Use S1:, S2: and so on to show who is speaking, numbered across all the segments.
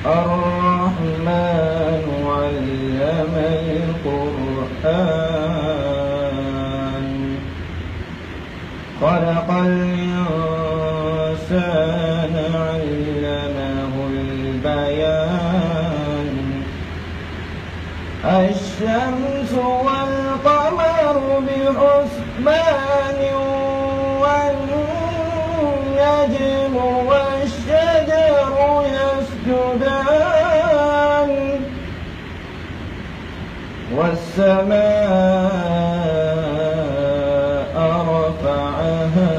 S1: الرحمن علم القرآن خلق الإنسان علمه البيان الشمس والقمر بحسبان والنجم والشجر يسجدان والسماء رفعها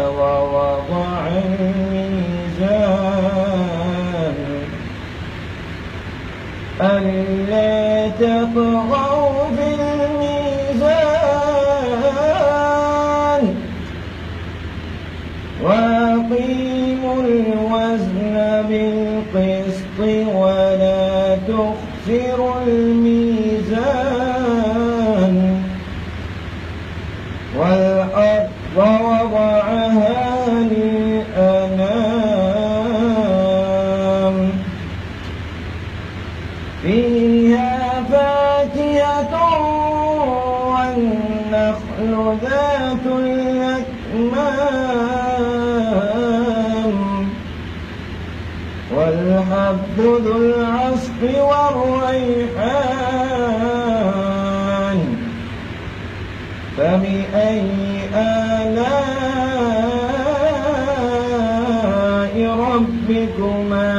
S1: ووضع الميزان ألا تطغوا في الميزان وأقيموا الوزن بالقسط ولا تخسروا الميزان والأرض وضعها للأنام فيها فاكهة والنخل ذات الأكمام والحب ذو العصف والريحان فبأي آلاء ربكما